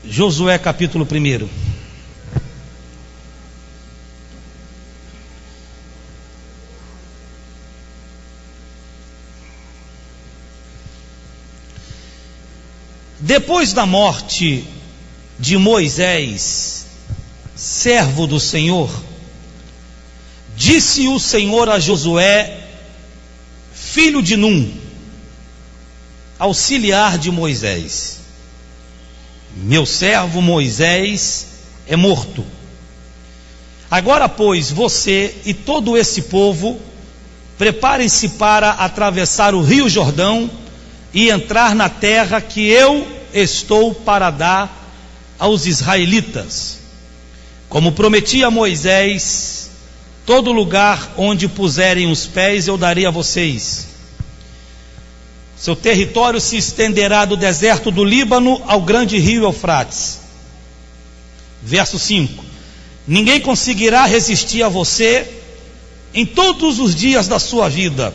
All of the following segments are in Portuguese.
Josué capítulo 1. Depois da morte de Moisés, servo do Senhor, disse o Senhor a Josué, filho de Num, auxiliar de Moisés: meu servo Moisés é morto. Agora, pois, você e todo esse povo preparem-se para atravessar o rio Jordão e entrar na terra que eu estou para dar aos israelitas. Como prometi a Moisés, todo lugar onde puserem os pés eu darei a vocês. Seu território se estenderá do deserto do Líbano ao grande rio Eufrates. Verso 5: ninguém conseguirá resistir a você em todos os dias da sua vida.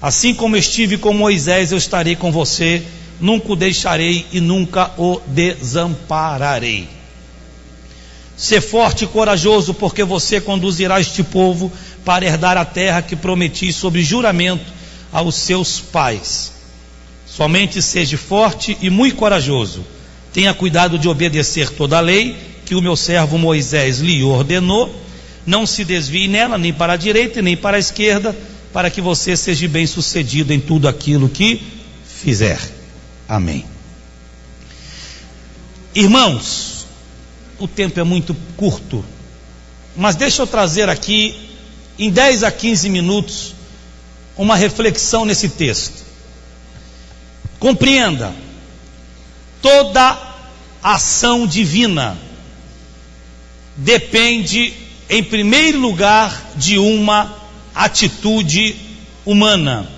Assim como estive com Moisés, eu estarei com você, nunca o deixarei e nunca o desampararei. Sê forte e corajoso, porque você conduzirá este povo para herdar a terra que prometi sob juramento aos seus pais. Somente seja forte e muito corajoso. Tenha cuidado de obedecer toda a lei que o meu servo Moisés lhe ordenou. Não se desvie nela, nem para a direita nem para a esquerda, para que você seja bem sucedido em tudo aquilo que fizer. Amém. Irmãos, o tempo é muito curto, mas deixa eu trazer aqui, em 10 a 15 minutos, uma reflexão nesse texto. Compreenda, toda ação divina depende, em primeiro lugar, de uma atitude humana.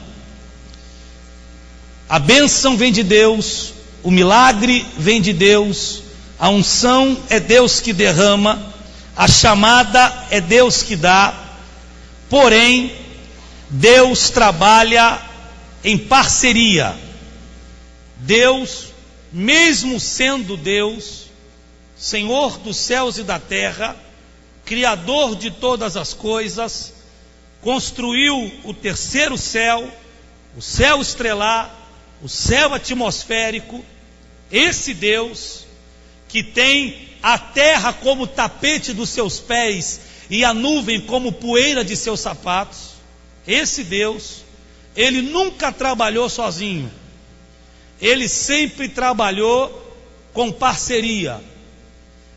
A bênção vem de Deus, o milagre vem de Deus, a unção é Deus que derrama, a chamada é Deus que dá, porém, Deus trabalha em parceria. Deus, mesmo sendo Deus, Senhor dos céus e da terra, Criador de todas as coisas, construiu o terceiro céu, o céu estrelar, o céu atmosférico. Esse Deus que tem a terra como tapete dos seus pés e a nuvem como poeira de seus sapatos, esse Deus, ele nunca trabalhou sozinho, ele sempre trabalhou com parceria.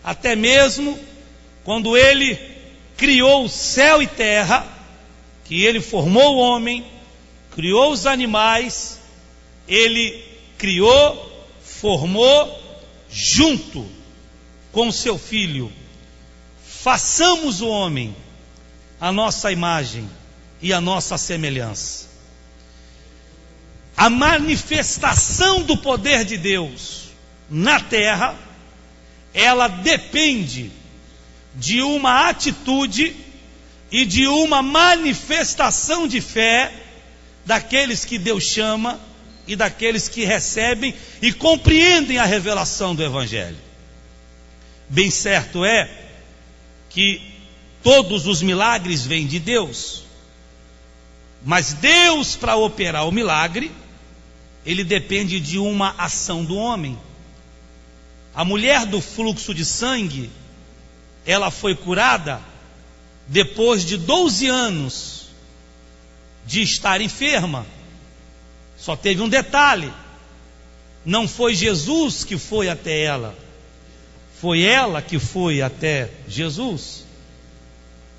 Até mesmo quando ele criou o céu e terra, que ele formou o homem, criou os animais, ele criou, formou junto com o seu filho. Façamos o homem a nossa imagem e a nossa semelhança. A manifestação do poder de Deus na terra, ela depende de uma atitude e de uma manifestação de fé daqueles que Deus chama e daqueles que recebem e compreendem a revelação do Evangelho. Bem certo é que todos os milagres vêm de Deus, mas Deus, para operar o milagre, ele depende de uma ação do homem. A mulher do fluxo de sangue, ela foi curada depois de 12 anos de estar enferma. Só teve um detalhe: não foi Jesus que foi até ela, foi ela que foi até Jesus.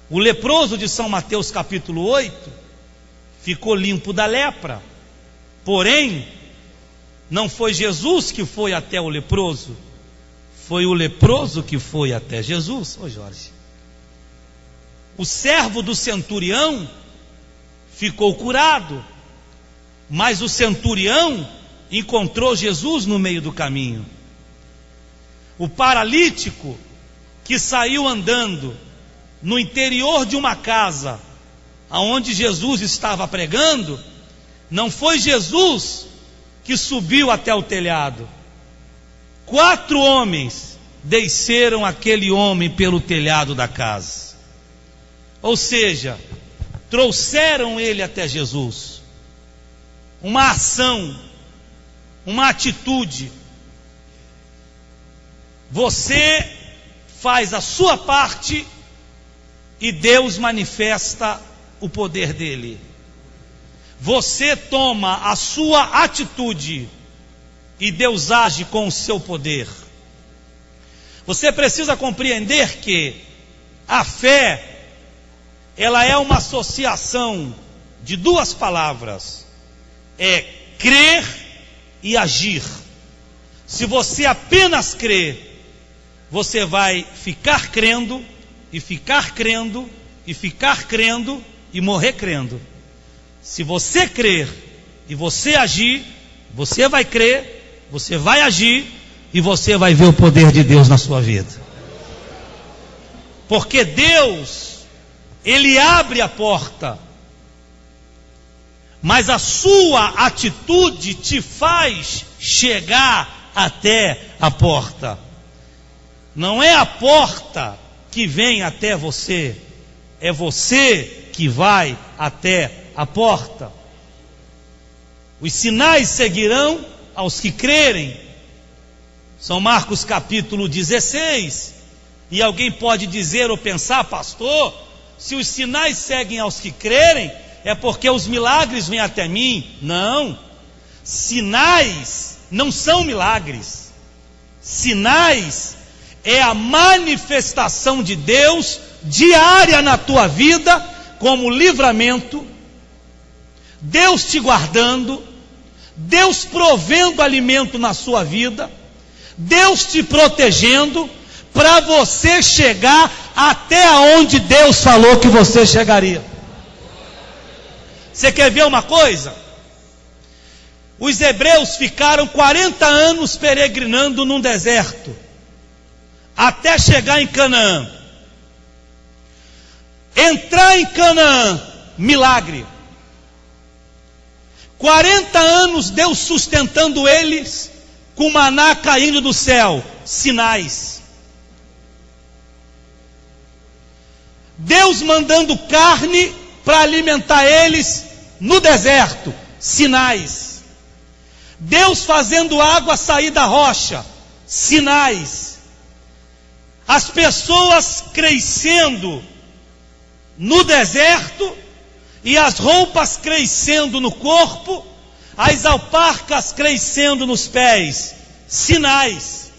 O leproso de São Mateus capítulo 8 ficou limpo da lepra, porém não foi Jesus que foi até o leproso, foi o leproso que foi até Jesus. Ô Jorge, o servo do centurião ficou curado, mas o centurião encontrou Jesus no meio do caminho. O paralítico que saiu andando no interior de uma casa aonde Jesus estava pregando, não foi Jesus que subiu até o telhado. 4 homens desceram aquele homem pelo telhado da casa. Ou seja, trouxeram ele até Jesus. Uma ação, uma atitude. Você faz a sua parte e Deus manifesta o poder dele. Você toma a sua atitude e Deus age com o seu poder. Você precisa compreender que a fé, ela é uma associação de 2 palavras: é crer e agir. Se você apenas crê, você vai ficar crendo, e ficar crendo, e ficar crendo, e morrer crendo. Se você crer e você agir, você vai crer, você vai agir, e você vai ver o poder de Deus na sua vida. Porque Deus, Ele abre a porta, mas a sua atitude te faz chegar até a porta. Não é a porta que vem até você, é você que vai até a porta. Os sinais seguirão aos que crerem. São Marcos capítulo 16. E alguém pode dizer ou pensar: pastor, se os sinais seguem aos que crerem, é porque os milagres vêm até mim. Não, sinais não são milagres. Sinais é a manifestação de Deus diária na tua vida, como livramento, Deus te guardando, Deus provendo alimento na sua vida, Deus te protegendo, para você chegar até onde Deus falou que você chegaria. Você quer ver uma coisa? Os hebreus ficaram 40 anos peregrinando num deserto, até chegar em Canaã. Entrar em Canaã, milagre. 40 anos Deus sustentando eles, com maná caindo do céu, sinais. Deus mandando carne para alimentar eles no deserto, sinais. Deus fazendo água sair da rocha, sinais. As pessoas crescendo no deserto, e as roupas crescendo no corpo, as alparcas crescendo nos pés, sinais.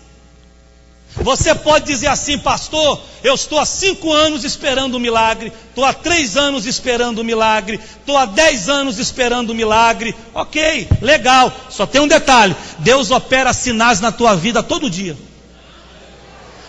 Você pode dizer assim: pastor, eu estou há 5 anos esperando um milagre, estou há 3 anos esperando um milagre, estou há 10 anos esperando um milagre. Ok, legal, só tem um detalhe: Deus opera sinais na tua vida todo dia.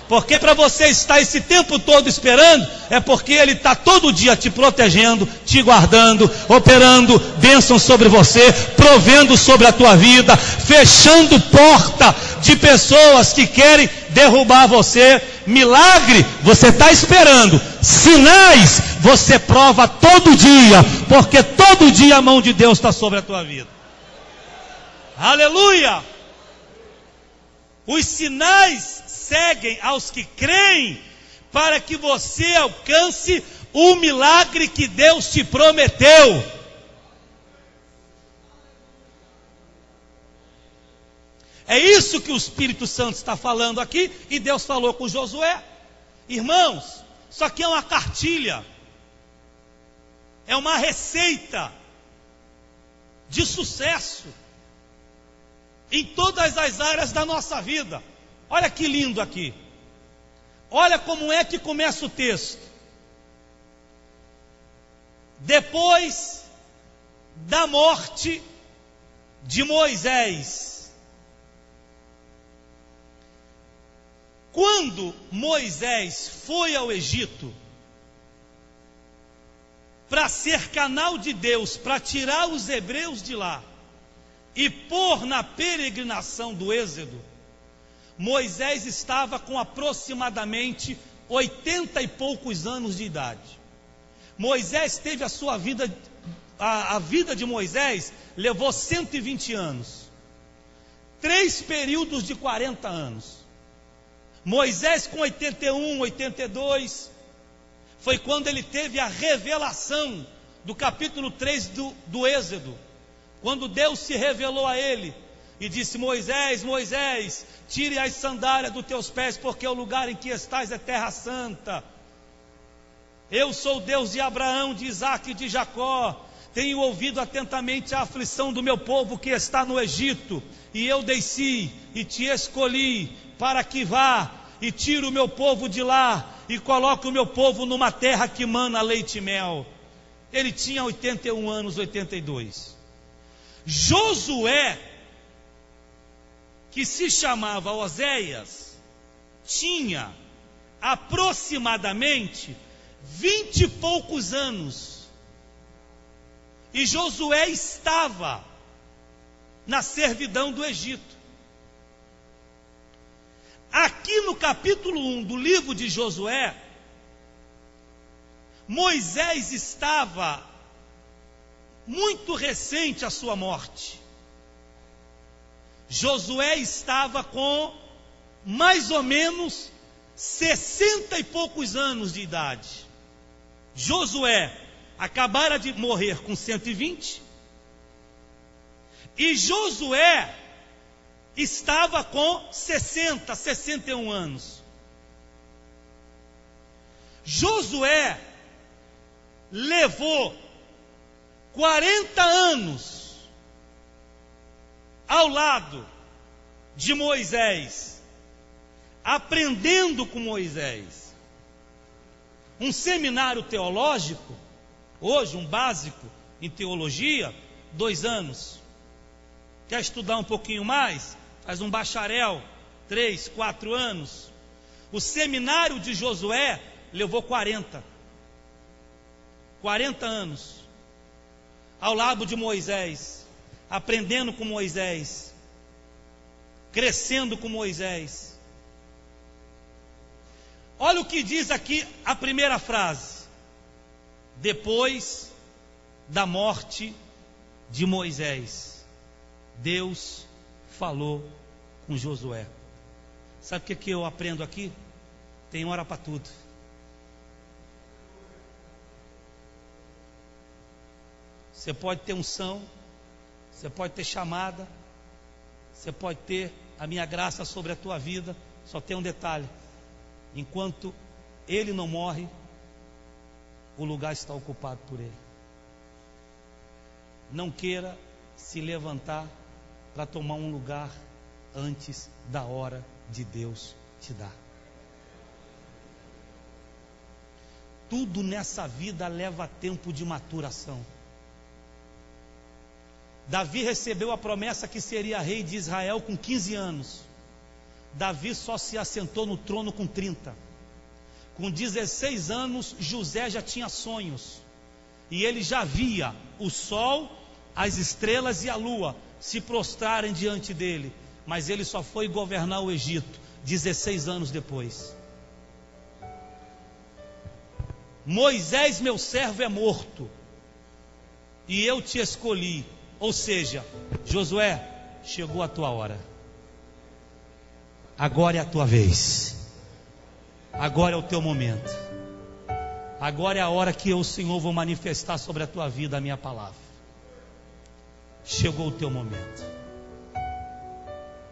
Porque para você estar esse tempo todo esperando, é porque Ele está todo dia te protegendo, te guardando, operando bênçãos sobre você, provendo sobre a tua vida, fechando porta de pessoas que querem derrubar você. Milagre você está esperando, sinais você prova todo dia, porque todo dia a mão de Deus está sobre a tua vida. Aleluia! Os sinais seguem aos que creem, para que você alcance o milagre que Deus te prometeu. É isso que o Espírito Santo está falando aqui, e Deus falou com Josué. Irmãos, isso aqui é uma cartilha, é uma receita de sucesso em todas as áreas da nossa vida. Olha que lindo aqui. Olha como é que começa o texto. Depois da morte de Moisés. Quando Moisés foi ao Egito para ser canal de Deus, para tirar os hebreus de lá e pôr na peregrinação do Êxodo, Moisés estava com aproximadamente 80 e poucos anos de idade. Moisés teve a sua vida, a vida de Moisés levou 120 anos. 3 períodos de 40 anos. Moisés com 81, 82, foi quando ele teve a revelação do capítulo 3 do Êxodo, quando Deus se revelou a ele e disse: Moisés, Moisés, tire as sandálias dos teus pés, porque o lugar em que estás é terra santa. Eu sou o Deus de Abraão, de Isaque e de Jacó. Tenho ouvido atentamente a aflição do meu povo que está no Egito, e eu desci e te escolhi para que vá e tire o meu povo de lá e coloque o meu povo numa terra que mana leite e mel. Ele tinha 81 anos, 82. Josué, que se chamava Oséias, tinha aproximadamente 20 e poucos anos. E Josué estava na servidão do Egito. Aqui no capítulo 1 do livro de Josué, Moisés estava muito recente à sua morte. Josué estava com mais ou menos 60 e poucos anos de idade. Josué acabara de morrer com 120, e Josué estava com 60, 61 anos. Josué levou 40 anos ao lado de Moisés, aprendendo com Moisés. Um seminário teológico, hoje um básico em teologia, 2 anos. Quer estudar um pouquinho mais? Faz um bacharel, 3, 4 anos. O seminário de Josué levou 40 anos, ao lado de Moisés, aprendendo com Moisés, crescendo com Moisés. Olha o que diz aqui a primeira frase: depois da morte de Moisés, Deus falou com Josué. Sabe o que eu aprendo aqui? Tem hora para tudo. Você pode ter unção, você pode ter chamada, você pode ter a minha graça sobre a tua vida. Só tem um detalhe: enquanto ele não morre, o lugar está ocupado por ele. Não queira se levantar para tomar um lugar antes da hora de Deus te dar. Tudo nessa vida leva tempo de maturação. Davi recebeu a promessa que seria rei de Israel com 15 anos. Davi só se assentou no trono com 30. Com 16 anos, José já tinha sonhos, e ele já via o sol, as estrelas e a lua se prostrarem diante dele. Mas ele só foi governar o Egito 16 anos depois. Moisés, meu servo, é morto, e eu te escolhi. Ou seja, Josué, chegou a tua hora. Agora é a tua vez. Agora é o teu momento. Agora é a hora que eu, o Senhor, vou manifestar sobre a tua vida a minha palavra. Chegou o teu momento.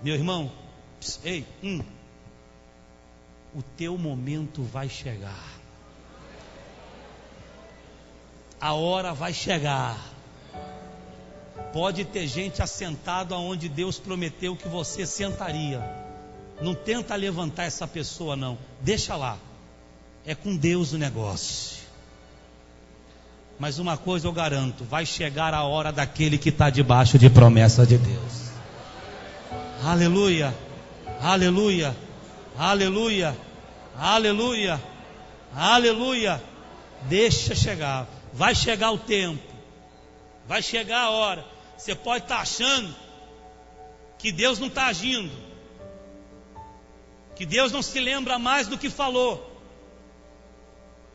Meu irmão, ei, o teu momento vai chegar. A hora vai chegar. Pode ter gente assentado aonde Deus prometeu que você sentaria. Não tenta levantar essa pessoa, não. Deixa lá. É com Deus o negócio. Mas uma coisa eu garanto: vai chegar a hora daquele que está debaixo de promessa de Deus. Aleluia, aleluia, aleluia, aleluia, aleluia. Deixa chegar. Vai chegar o tempo. Vai chegar a hora. Você pode estar achando que Deus não está agindo, que Deus não se lembra mais do que falou.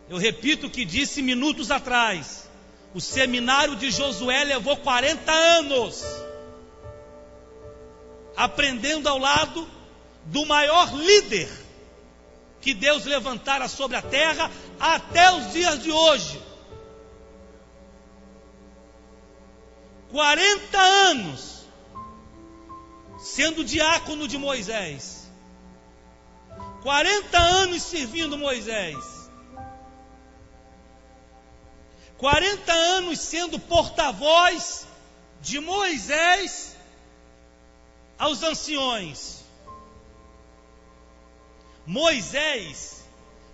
Eu repito o que disse minutos atrás: o seminário de Josué levou 40 anos. aprendendo ao lado do maior líder que Deus levantara sobre a terra até os dias de hoje. 40 anos sendo diácono de Moisés, 40 anos servindo Moisés, 40 anos sendo porta-voz de Moisés aos anciões. Moisés,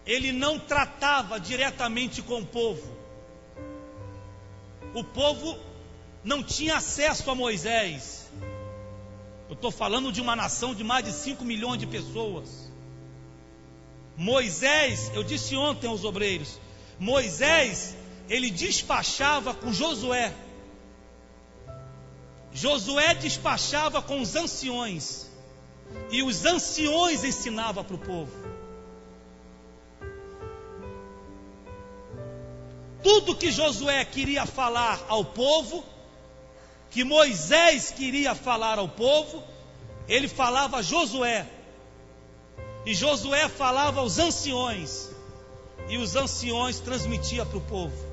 ele não tratava diretamente com o povo. O povo não tinha acesso a Moisés. Eu estou falando de uma nação de mais de 5 milhões de pessoas. Moisés, eu disse ontem aos obreiros, Moisés, ele despachava com Josué. Josué despachava com os anciões, e os anciões ensinavam para o povo. Tudo que Josué queria falar ao povo, que Moisés queria falar ao povo, ele falava a Josué, e Josué falava aos anciões, e os anciões transmitiam para o povo.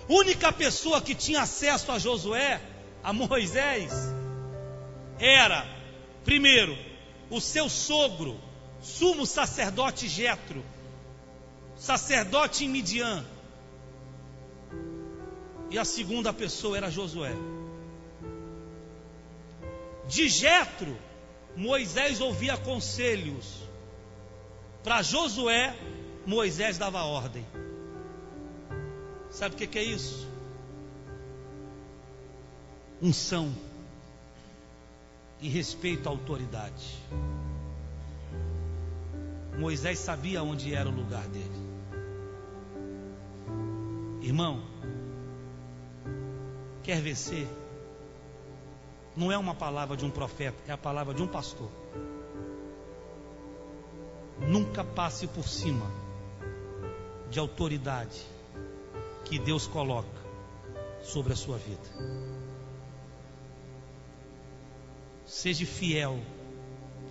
Única pessoa que tinha acesso a Josué, a Moisés, era, primeiro, o seu sogro, sumo sacerdote Jetro, sacerdote em Midian. E a segunda pessoa era Josué. De Jetro, Moisés ouvia conselhos. Para Josué, Moisés dava ordem. Sabe o que é isso? Unção e respeito à autoridade. Moisés sabia onde era o lugar dele. Irmão, quer vencer? Não é uma palavra de um profeta, é a palavra de um pastor. Nunca passe por cima de autoridade que Deus coloca sobre a sua vida. Seja fiel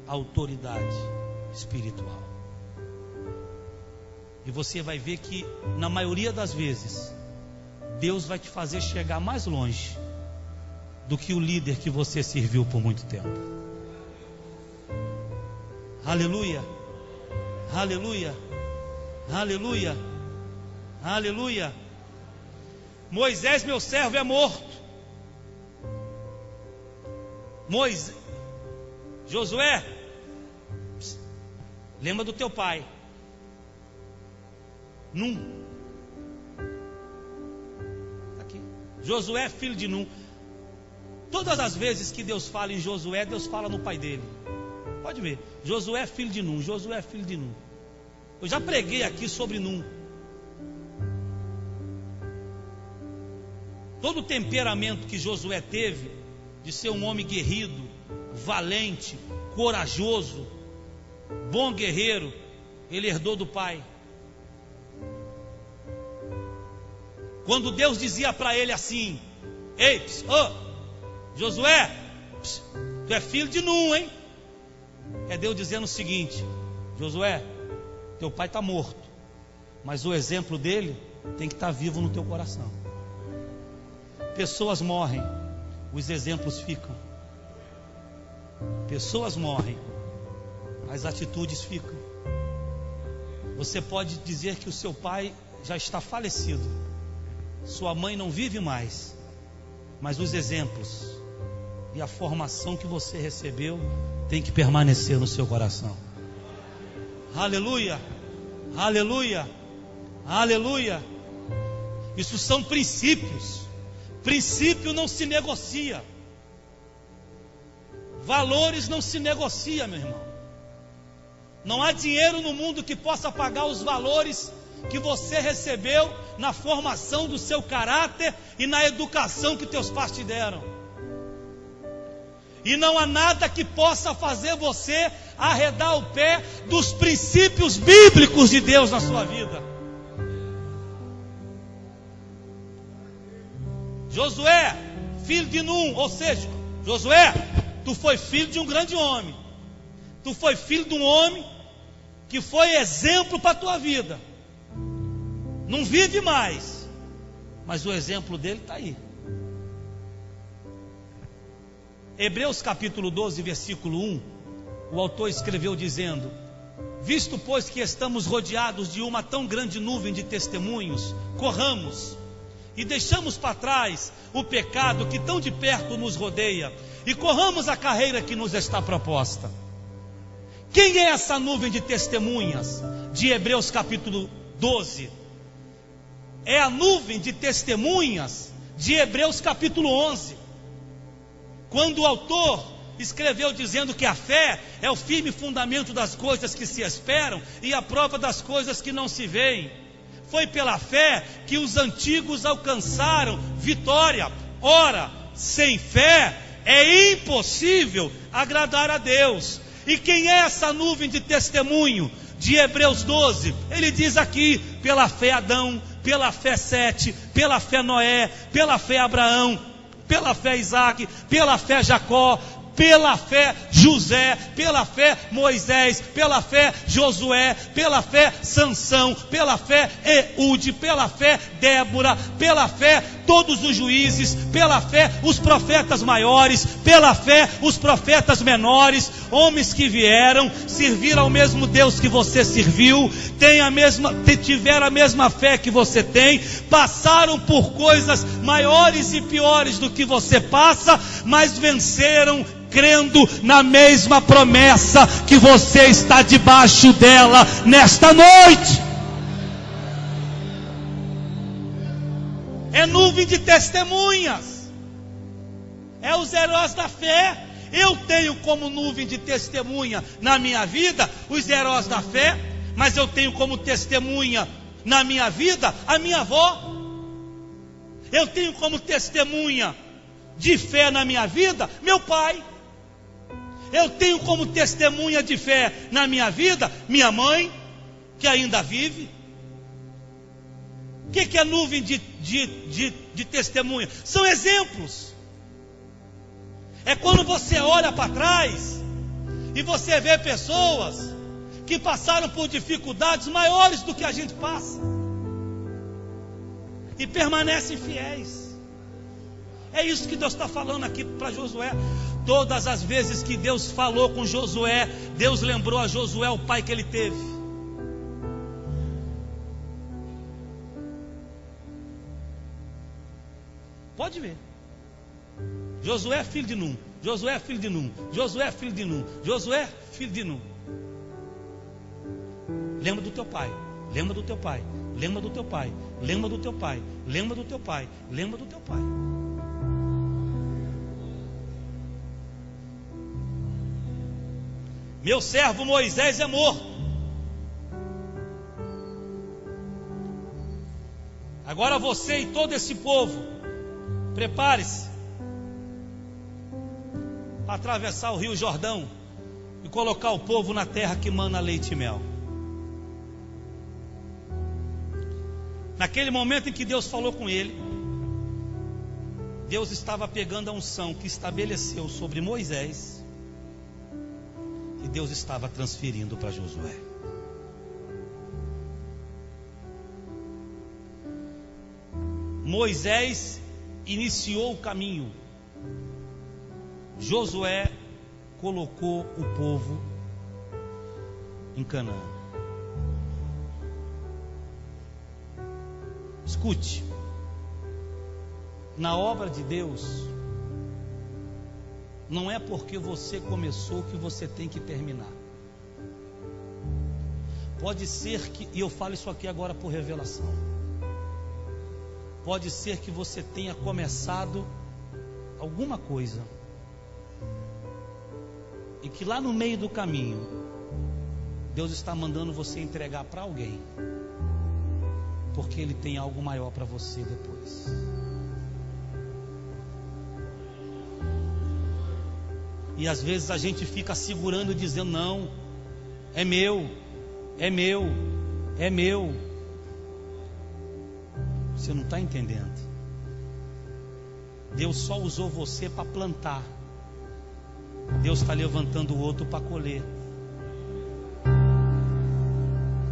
à autoridade espiritual. E você vai ver que, na maioria das vezes, Deus vai te fazer chegar mais longe do que o líder que você serviu por muito tempo. Aleluia, aleluia, aleluia, aleluia. Moisés, meu servo, é morto. Josué, lembra do teu pai. Num. Aqui. Josué, filho de Num. Todas as vezes que Deus fala em Josué, Deus fala no pai dele. Pode ver. Josué, filho de Num. Josué, filho de Num. Eu já preguei aqui sobre Num. Todo o temperamento que Josué teve, de ser um homem guerrido, valente, corajoso, bom guerreiro, ele herdou do pai. Quando Deus dizia para ele assim: ei, Josué, tu é filho de Num, hein? É Deus dizendo o seguinte: Josué, teu pai está morto, mas o exemplo dele tem que estar vivo no teu coração. Pessoas morrem, os exemplos ficam. Pessoas morrem, as atitudes ficam. Você pode dizer que o seu pai já está falecido, sua mãe não vive mais, mas os exemplos e a formação que você recebeu tem que permanecer no seu coração. Aleluia, aleluia, aleluia. Isso são princípios. Princípio não se negocia. Valores não se negocia, meu irmão. Não há dinheiro no mundo que possa pagar os valores que você recebeu na formação do seu caráter e na educação que teus pais te deram. E não há nada que possa fazer você arredar o pé dos princípios bíblicos de Deus na sua vida. Josué, filho de Num, ou seja, Josué, tu foi filho de um grande homem. Tu foi filho de um homem que foi exemplo para a tua vida. Não vive mais, mas o exemplo dele está aí. Hebreus capítulo 12, versículo 1, o autor escreveu dizendo: visto pois que estamos rodeados de uma tão grande nuvem de testemunhos, corramos e deixamos para trás o pecado que tão de perto nos rodeia, e corramos a carreira que nos está proposta. Quem é essa nuvem de testemunhas de Hebreus capítulo 12? É a nuvem de testemunhas de Hebreus capítulo 11, quando o autor escreveu dizendo que a fé é o firme fundamento das coisas que se esperam e a prova das coisas que não se veem. Foi pela fé que os antigos alcançaram vitória. Ora, sem fé é impossível agradar a Deus. E quem é essa nuvem de testemunho de Hebreus 12? Ele diz aqui: pela fé Adão, pela fé Sete, pela fé Noé, pela fé Abraão, pela fé Isaac, pela fé Jacó, pela fé José, pela fé Moisés, pela fé Josué, pela fé Sansão, pela fé Eude, pela fé Débora, pela fé todos os juízes, pela fé os profetas maiores, pela fé os profetas menores, homens que vieram, serviram ao mesmo Deus que você serviu, tiveram a mesma fé que você tem, passaram por coisas maiores e piores do que você passa, mas venceram crendo na mesma promessa que você está debaixo dela nesta noite. É nuvem de testemunhas, é os heróis da fé. Eu tenho como nuvem de testemunha na minha vida os heróis da fé, mas eu tenho como testemunha na minha vida a minha avó. Eu tenho como testemunha de fé na minha vida meu pai. Eu tenho como testemunha de fé na minha vida minha mãe, que ainda vive. O que é nuvem de testemunha? São exemplos. É quando você olha para trás e você vê pessoas que passaram por dificuldades maiores do que a gente passa e permanecem fiéis. É isso que Deus está falando aqui para Josué. Todas as vezes que Deus falou com Josué, Deus lembrou a Josué o pai que ele teve. Pode ver. Josué filho de Num, Josué filho de Num, Josué filho de Num, Josué filho de Num. Lembra do teu pai, lembra do teu pai, lembra do teu pai, lembra do teu pai, lembra do teu pai, lembra do teu pai. Meu servo Moisés é morto. Agora você e todo esse povo, prepare-se para atravessar o rio Jordão e colocar o povo na terra que mana leite e mel. Naquele momento em que Deus falou com ele, Deus estava pegando a unção que estabeleceu sobre Moisés e Deus estava transferindo para Josué. Moisés iniciou o caminho, Josué colocou o povo em Canaã. Escute, na obra de Deus, não é porque você começou que você tem que terminar. Pode ser que, e eu falo isso aqui agora por revelação, pode ser que você tenha começado alguma coisa e que lá no meio do caminho Deus está mandando você entregar para alguém, porque Ele tem algo maior para você depois. E às vezes a gente fica segurando e dizendo: não, é meu, é meu, é meu. Você não está entendendo. Deus só usou você para plantar Deus está levantando o outro para colher.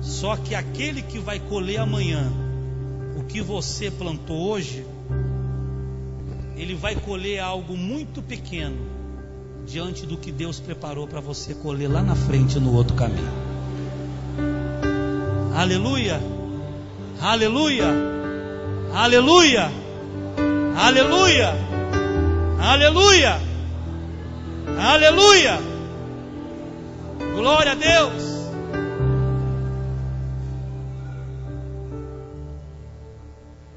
Só que aquele que vai colher amanhã o que você plantou hoje, ele vai colher algo muito pequeno diante do que Deus preparou para você colher lá na frente no outro caminho. Aleluia, aleluia, aleluia, aleluia, aleluia, aleluia, glória a Deus.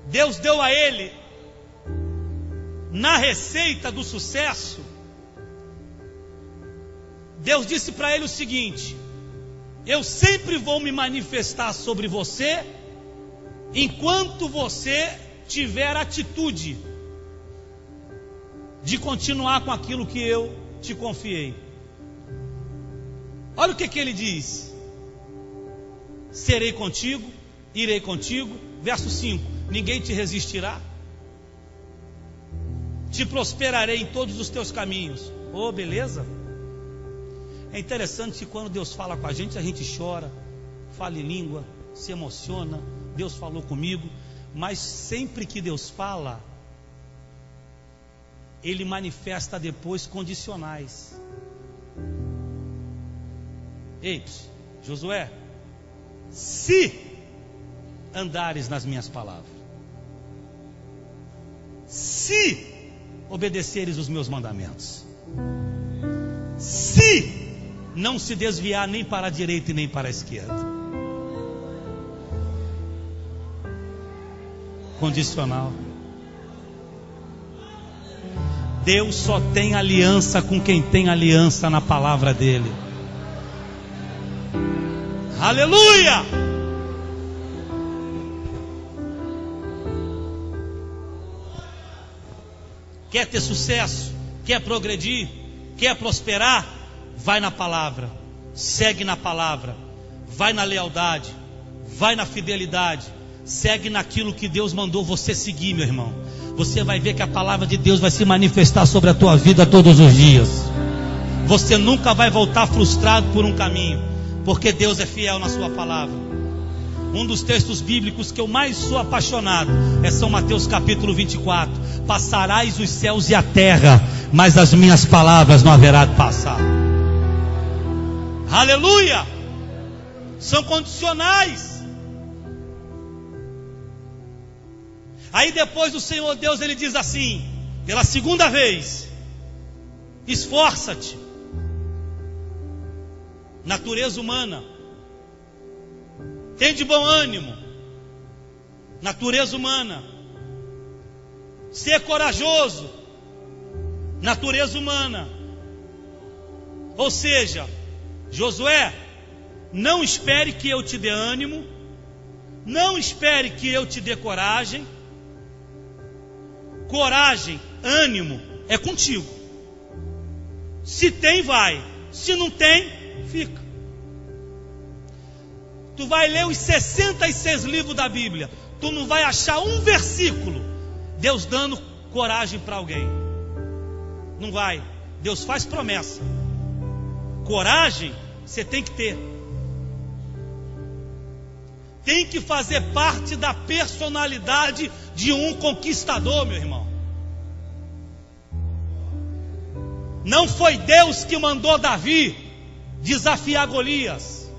Deus deu a ele, na receita do sucesso, Deus disse para ele o seguinte: eu sempre vou me manifestar sobre você, enquanto você tiver atitude de continuar com aquilo que eu te confiei. Olha o que ele diz: serei contigo, irei contigo. Verso 5: ninguém te resistirá, te prosperarei em todos os teus caminhos. Oh, beleza? É interessante que quando Deus fala com a gente chora, fala em língua, se emociona. Deus falou comigo. Mas sempre que Deus fala, Ele manifesta depois condicionais. Ei, Josué, se andares nas minhas palavras, se obedeceres os meus mandamentos, se não se desviar nem para a direita e nem para a esquerda. Condicional. Deus só tem aliança com quem tem aliança na palavra dele. Aleluia! Quer ter sucesso? Quer progredir? Quer prosperar? Vai na palavra, segue na palavra, vai na lealdade, vai na fidelidade, segue naquilo que Deus mandou você seguir, meu irmão. Você vai ver que a palavra de Deus vai se manifestar sobre a tua vida todos os dias. Você nunca vai voltar frustrado por um caminho, porque Deus é fiel na sua palavra. Um dos textos bíblicos que eu mais sou apaixonado é São Mateus capítulo 24. Passarás os céus e a terra, mas as minhas palavras não haverá de passar. Aleluia! São condicionais. Aí depois o Senhor Deus, Ele diz assim, pela segunda vez: esforça-te. Natureza humana. Tem de bom ânimo. Natureza humana. Ser corajoso. Natureza humana. Ou seja, Josué, não espere que eu te dê ânimo, não espere que eu te dê coragem. Coragem, ânimo é contigo. Se tem, vai. Se não tem, fica. Tu vai ler os 66 livros da Bíblia, tu não vai achar um versículo Deus dando coragem para alguém. Não vai. Deus faz promessa. Coragem você tem que ter. Tem que fazer parte da personalidade de um conquistador, meu irmão. Não foi Deus que mandou Davi desafiar Golias.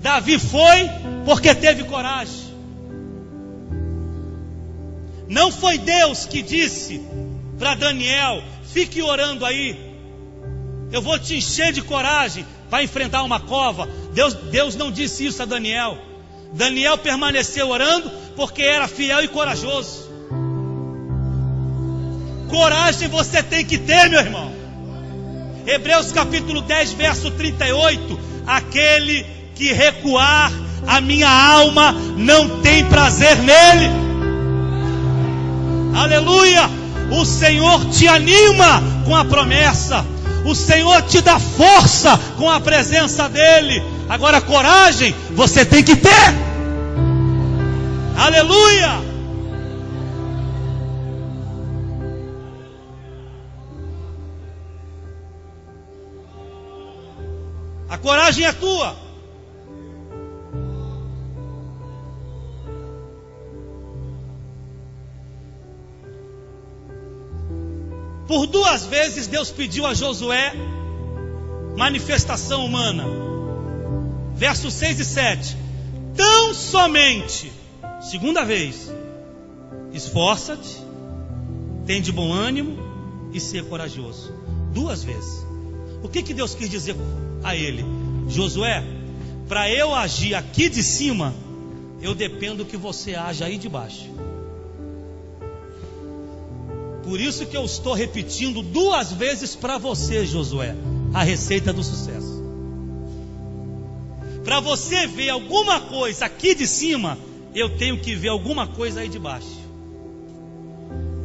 Davi foi porque teve coragem. Não foi Deus que disse para Daniel: fique orando aí, eu vou te encher de coragem para enfrentar uma cova. Deus não disse isso a Daniel. Daniel permaneceu orando porque era fiel e corajoso. Coragem você tem que ter, meu irmão. Hebreus capítulo 10, verso 38: aquele que recuar, a minha alma não tem prazer nele. Aleluia! O Senhor te anima com a promessa, o Senhor te dá força com a presença dele. Agora, coragem você tem que ter. Aleluia! A coragem é tua. Por 2 vezes Deus pediu a Josué manifestação humana. Versos 6 e 7. Tão somente, 2ª vez, esforça-te, tem de bom ânimo e ser corajoso. 2 vezes. O que Deus quis dizer a ele? Josué, para eu agir aqui de cima, eu dependo que você haja aí de baixo. Por isso que eu estou repetindo 2 vezes para você, Josué, a receita do sucesso. Para você ver alguma coisa aqui de cima, eu tenho que ver alguma coisa aí de baixo.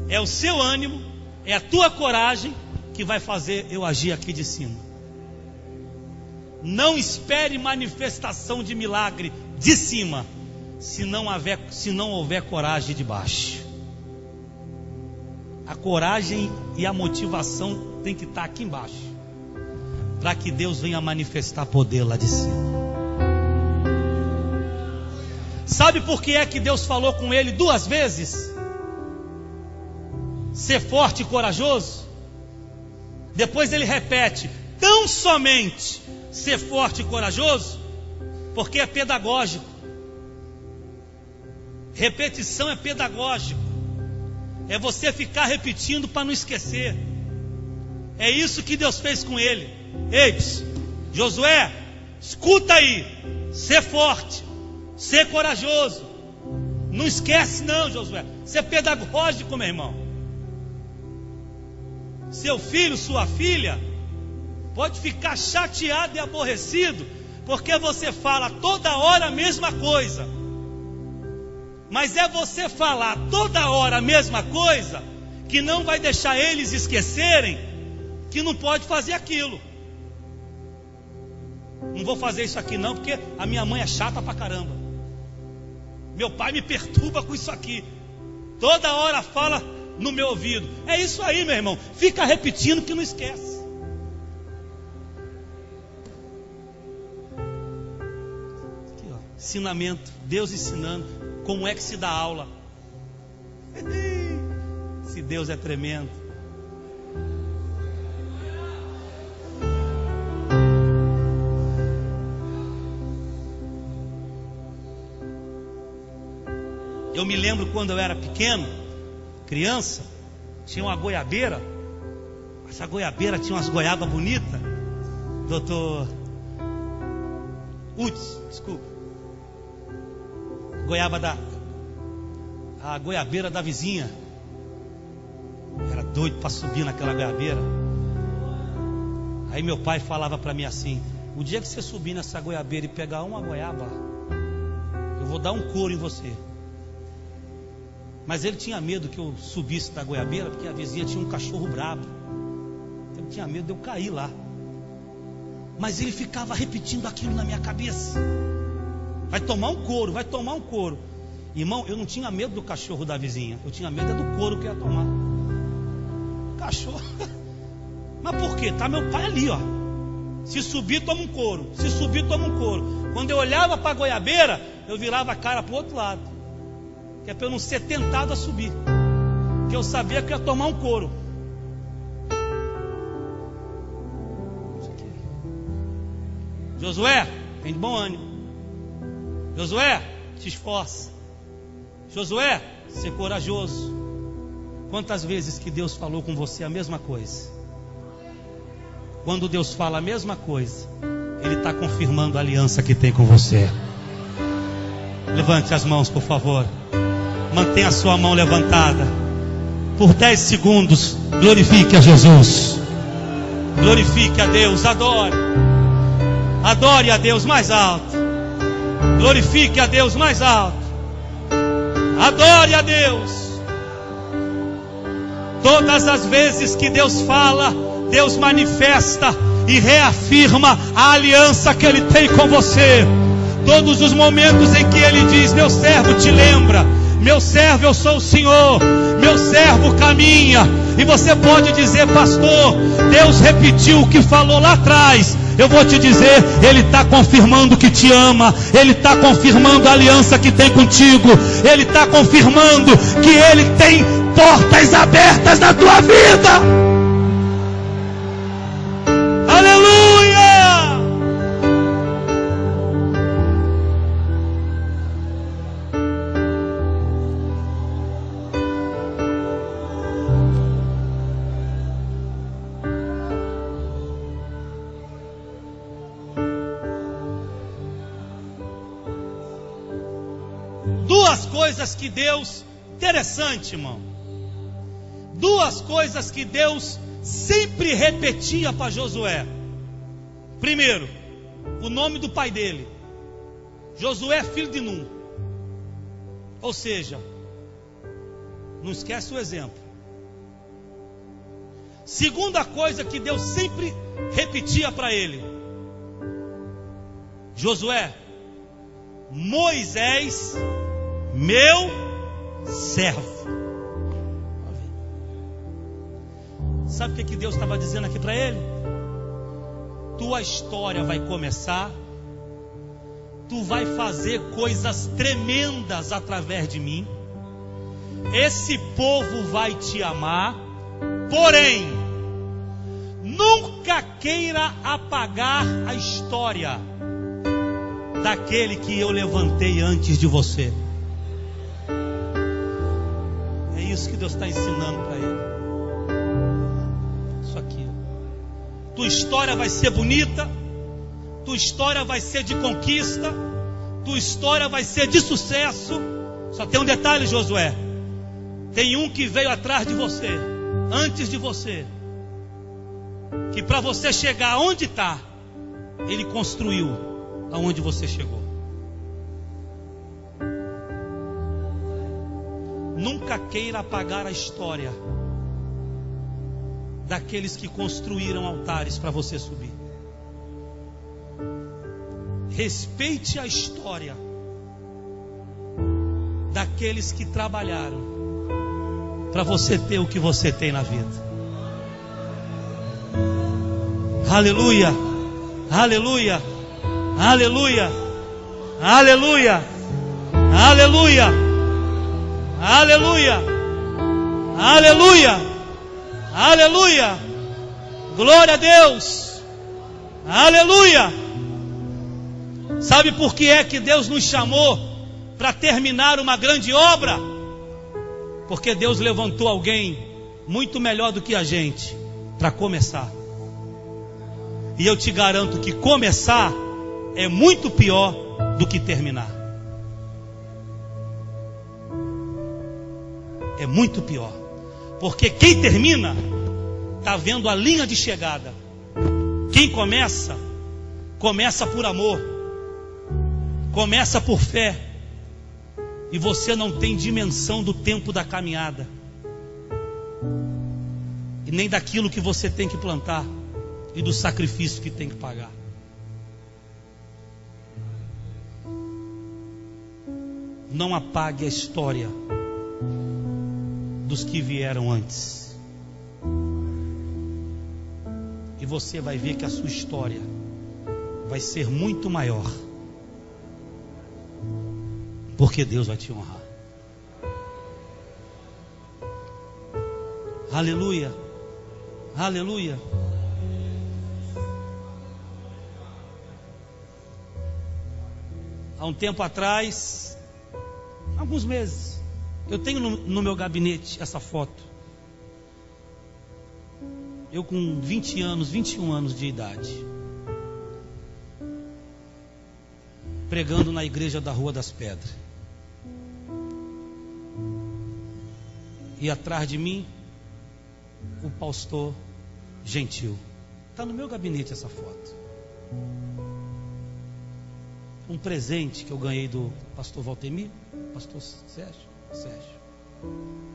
É o seu ânimo, é a tua coragem que vai fazer eu agir aqui de cima. Não espere manifestação de milagre de cima, se não houver coragem de baixo. A coragem e a motivação tem que estar aqui embaixo, para que Deus venha manifestar poder lá de cima. Sabe por que é que Deus falou com ele 2 vezes? Ser forte e corajoso. Depois ele repete, tão somente ser forte e corajoso, porque é pedagógico. Repetição é pedagógico. É você ficar repetindo para não esquecer. É isso que Deus fez com ele. Ei, Josué, escuta aí. Ser forte, ser corajoso. Não esquece não, Josué. Ser pedagógico, meu irmão. Seu filho, sua filha pode ficar chateado e aborrecido porque você fala toda hora a mesma coisa. Mas é você falar toda hora a mesma coisa que não vai deixar eles esquecerem que não pode fazer aquilo. Não vou fazer isso aqui não, porque a minha mãe é chata pra caramba. Meu pai me perturba com isso aqui. Toda hora fala no meu ouvido. É isso aí, meu irmão. Fica repetindo que não esquece. Aqui, ó. Ensinamento. Deus ensinando como é que se dá aula. Se Deus é tremendo. Eu me lembro quando eu era pequeno, criança, tinha uma goiabeira. Essa goiabeira tinha umas goiabas bonitas. Doutor Uts, desculpa. A goiabeira da vizinha. Era doido para subir naquela goiabeira. Aí meu pai falava para mim assim: o dia que você subir nessa goiabeira e pegar uma goiaba, eu vou dar um couro em você. Mas ele tinha medo que eu subisse da goiabeira, porque a vizinha tinha um cachorro brabo. Ele tinha medo de eu cair lá. Mas ele ficava repetindo aquilo na minha cabeça: vai tomar um couro, vai tomar um couro. Irmão, eu não tinha medo do cachorro da vizinha, eu tinha medo do couro que eu ia tomar. Cachorro. Mas por quê? Tá meu pai ali, ó. Se subir, toma um couro. Se subir, toma um couro. Quando eu olhava para a goiabeira, eu virava a cara para o outro lado, que é para eu não ser tentado a subir, que eu sabia que eu ia tomar um couro. Josué, tem de bom ânimo. Josué, te esforça. Josué, ser corajoso. Quantas vezes que Deus falou com você a mesma coisa? Quando Deus fala a mesma coisa, Ele está confirmando a aliança que tem com você. Levante as mãos, por favor. Mantenha a sua mão levantada. Por 10 segundos, glorifique a Jesus. Glorifique a Deus, adore. Adore a Deus mais alto. Glorifique a Deus mais alto. Adore a Deus. Todas as vezes que Deus fala, Deus manifesta e reafirma a aliança que Ele tem com você. Todos os momentos em que Ele diz: meu servo te lembra, meu servo, eu sou o Senhor, meu servo caminha. E você pode dizer: pastor, Deus repetiu o que falou lá atrás, eu vou te dizer, Ele está confirmando que te ama, Ele está confirmando a aliança que tem contigo, Ele está confirmando que Ele tem portas abertas na tua vida. Aleluia! Duas coisas que Deus, interessante, irmão. Duas coisas que Deus sempre repetia para Josué. Primeiro, o nome do pai dele, Josué, filho de Num. Ou seja, não esquece o exemplo. Segunda coisa que Deus sempre repetia para ele: Josué, Moisés, meu servo. Sabe o que Deus estava dizendo aqui para ele? Tua história vai começar, tu vai fazer coisas tremendas através de mim, esse povo vai te amar, porém, nunca queira apagar a história daquele que eu levantei antes de você. É isso que Deus está ensinando para ele. Isso aqui. Tua história vai ser bonita, tua história vai ser de conquista, tua história vai ser de sucesso. Só tem um detalhe, Josué: tem um que veio atrás de você, antes de você, que para você chegar onde está, ele construiu aonde você chegou. Nunca queira apagar a história daqueles que construíram altares para você subir. Respeite a história daqueles que trabalharam para você ter o que você tem na vida. Aleluia, aleluia, aleluia, aleluia, aleluia, aleluia, aleluia, aleluia, glória a Deus, aleluia. Sabe por que é que Deus nos chamou para terminar uma grande obra? Porque Deus levantou alguém muito melhor do que a gente para começar. E eu te garanto que começar é muito pior do que terminar. É muito pior. Porque quem termina está vendo a linha de chegada. Quem começa, começa por amor, começa por fé. E você não tem dimensão do tempo da caminhada, e nem daquilo que você tem que plantar, e do sacrifício que tem que pagar. Não apague a história dos que vieram antes, e você vai ver que a sua história vai ser muito maior, porque Deus vai te honrar. Aleluia, aleluia. Há um tempo atrás, alguns meses, eu tenho no meu gabinete essa foto. Eu com 20 anos, 21 anos de idade, pregando na igreja da Rua das Pedras. E atrás de mim, o pastor Gentil. Está no meu gabinete essa foto. Um presente que eu ganhei do pastor Valtemir, pastor Sérgio.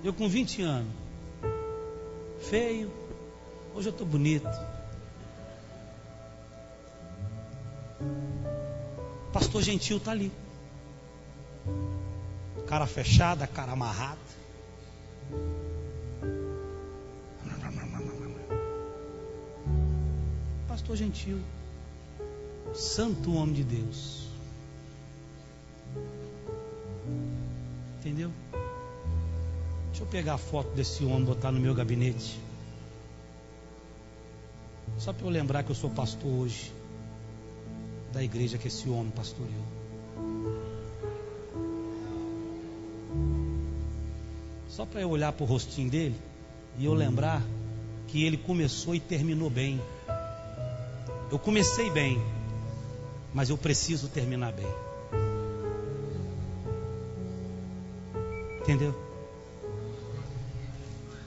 Eu com 20 anos, feio, hoje eu estou bonito. Pastor Gentil está ali, cara fechada, cara amarrada. Pastor Gentil. Santo homem de Deus. Entendeu? Deixa eu pegar a foto desse homem e botar no meu gabinete. Só para eu lembrar que eu sou pastor hoje da igreja que esse homem pastoreou. Só para eu olhar para o rostinho dele e eu lembrar que ele começou e terminou bem. Eu comecei bem, mas eu preciso terminar bem. Entendeu?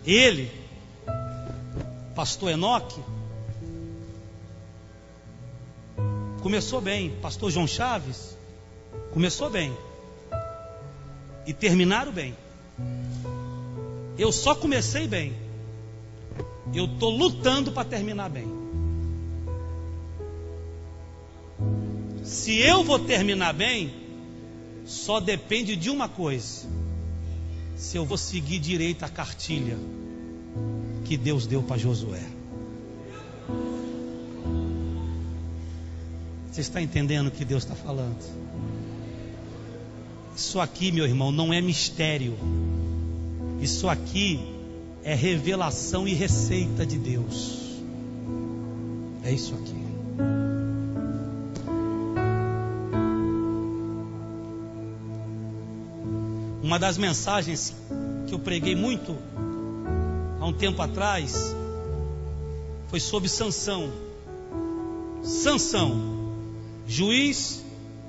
Ele, pastor Enoque, começou bem. Pastor João Chaves começou bem e terminaram bem. Eu só comecei bem. Eu estou lutando para terminar bem. Se eu vou terminar bem, só depende de uma coisa: se eu vou seguir direito a cartilha que Deus deu para Josué. Você está entendendo o que Deus está falando? Isso aqui, meu irmão, não é mistério. Isso aqui é revelação e receita de Deus. É isso aqui. Uma das mensagens que eu preguei muito há um tempo atrás foi sobre Sansão. Sansão, juiz,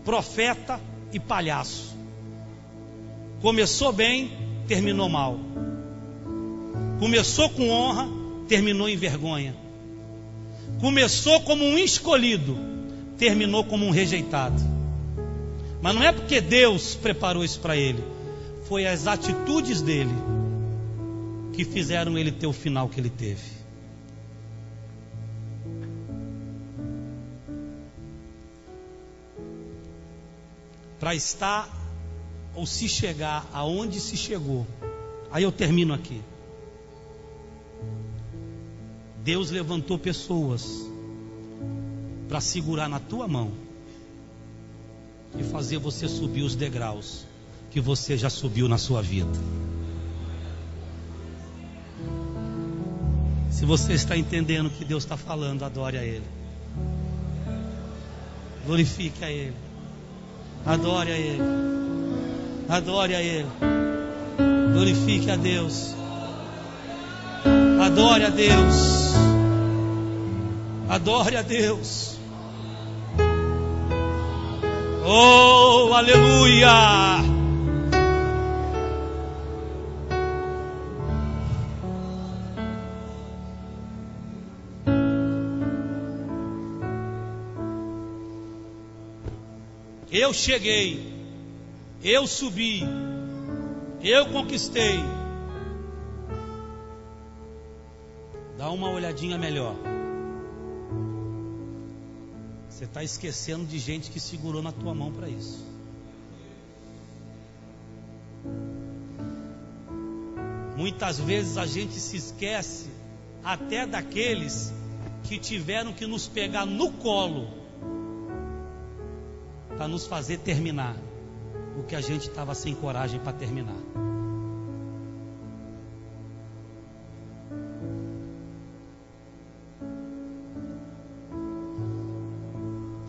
profeta e palhaço. Começou bem, terminou mal. Começou com honra, terminou em vergonha. Começou como um escolhido, terminou como um rejeitado. Mas não é porque Deus preparou isso para ele, foi as atitudes dele que fizeram ele ter o final que ele teve. Para estar ou se chegar aonde se chegou, aí eu termino aqui. Deus levantou pessoas para segurar na tua mão e fazer você subir os degraus que você já subiu na sua vida. Se você está entendendo o que Deus está falando, adore a Ele, glorifique a Ele, adore a Ele, adore a Ele, glorifique a Deus, adore a Deus, adore a Deus. Oh, aleluia! Eu cheguei, eu subi, eu conquistei. Dá uma olhadinha melhor. Você está esquecendo de gente que segurou na tua mão para isso. Muitas vezes a gente se esquece até daqueles que tiveram que nos pegar no colo para nos fazer terminar o que a gente estava sem coragem para terminar.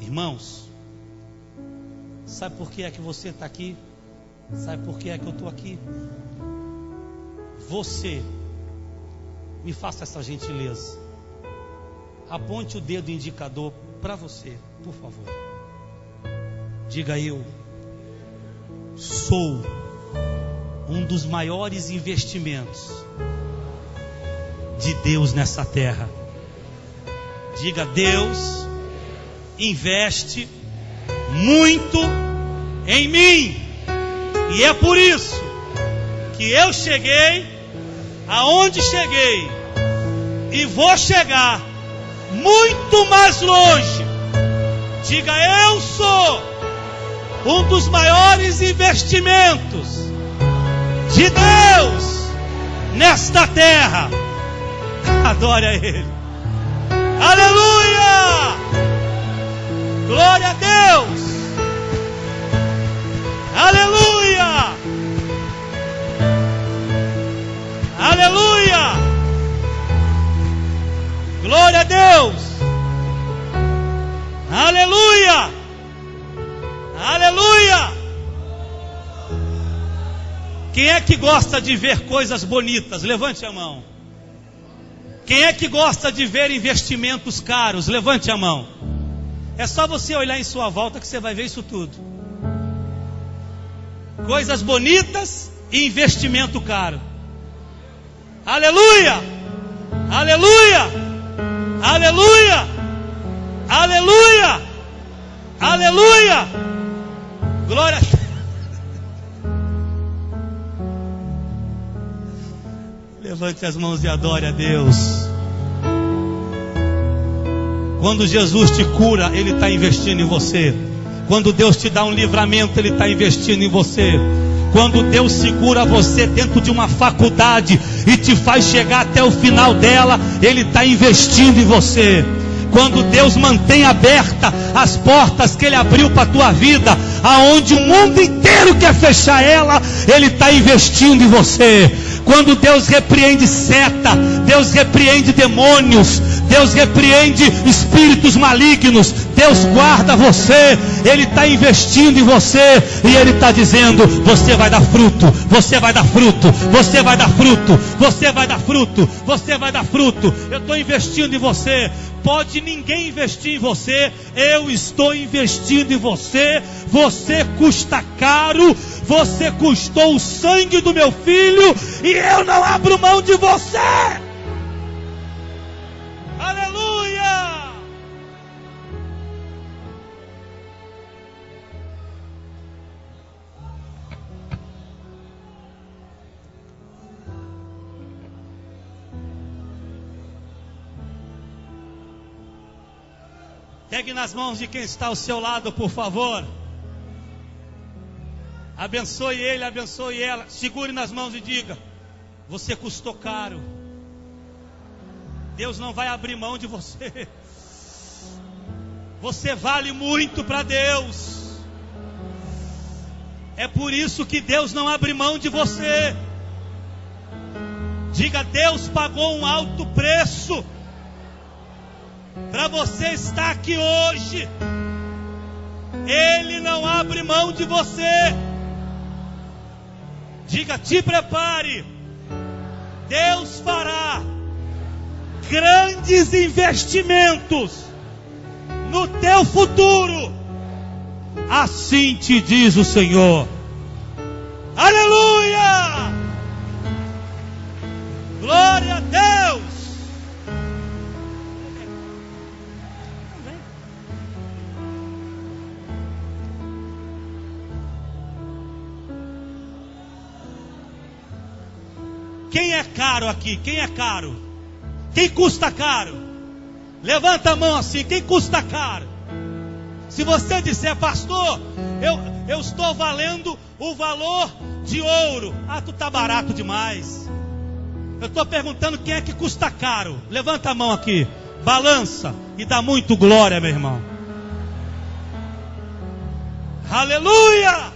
Irmãos, sabe por que é que você está aqui? Sabe por que é que eu estou aqui? Você, me faça essa gentileza, aponte o dedo indicador para você, por favor. Diga: eu sou um dos maiores investimentos de Deus nessa terra. Diga: Deus investe muito em mim, e é por isso que eu cheguei aonde cheguei e vou chegar muito mais longe. Diga: eu sou um dos maiores investimentos de Deus nesta terra. Adore a Ele. Aleluia! Glória! Glória a Deus. Aleluia. Aleluia. Quem é que gosta de ver coisas bonitas? Levante a mão. Quem é que gosta de ver investimentos caros? Levante a mão. É só você olhar em sua volta que você vai ver isso tudo. Coisas bonitas e investimento caro. Aleluia! Aleluia! Aleluia! Aleluia! Aleluia! Glória a Deus. Levante as mãos e adore a Deus. Quando Jesus te cura, Ele está investindo em você. Quando Deus te dá um livramento, Ele está investindo em você. Quando Deus segura você dentro de uma faculdade e te faz chegar até o final dela, Ele está investindo em você. Quando Deus mantém aberta as portas que Ele abriu para a tua vida, aonde o mundo inteiro quer fechar ela, Ele está investindo em você. Quando Deus repreende seta, Deus repreende demônios, Deus repreende espíritos malignos, Deus guarda você, Ele está investindo em você, e Ele está dizendo: você vai dar fruto, você vai dar fruto, você vai dar fruto, você vai dar fruto, você vai dar fruto. Eu estou investindo em você. Pode ninguém investir em você, eu estou investindo em você. Você custa caro, você custou o sangue do meu filho, e eu não abro mão de você. Aleluia! Pegue nas mãos de quem está ao seu lado, por favor. Abençoe ele, abençoe ela. Segure nas mãos e diga: você custou caro. Deus não vai abrir mão de você. Você vale muito para Deus. É por isso que Deus não abre mão de você. Diga: Deus pagou um alto preço para você estar aqui hoje. Ele não abre mão de você. Diga: te prepare. Deus fará grandes investimentos no teu futuro. Assim te diz o Senhor. Aleluia! Glória a Deus! Quem é caro aqui? Quem é caro? Quem custa caro? Levanta a mão assim. Quem custa caro? Se você disser: pastor, eu estou valendo o valor de ouro. Ah, tu está barato demais. Eu estou perguntando quem é que custa caro. Levanta a mão aqui. Balança e dá muito glória, meu irmão. Aleluia!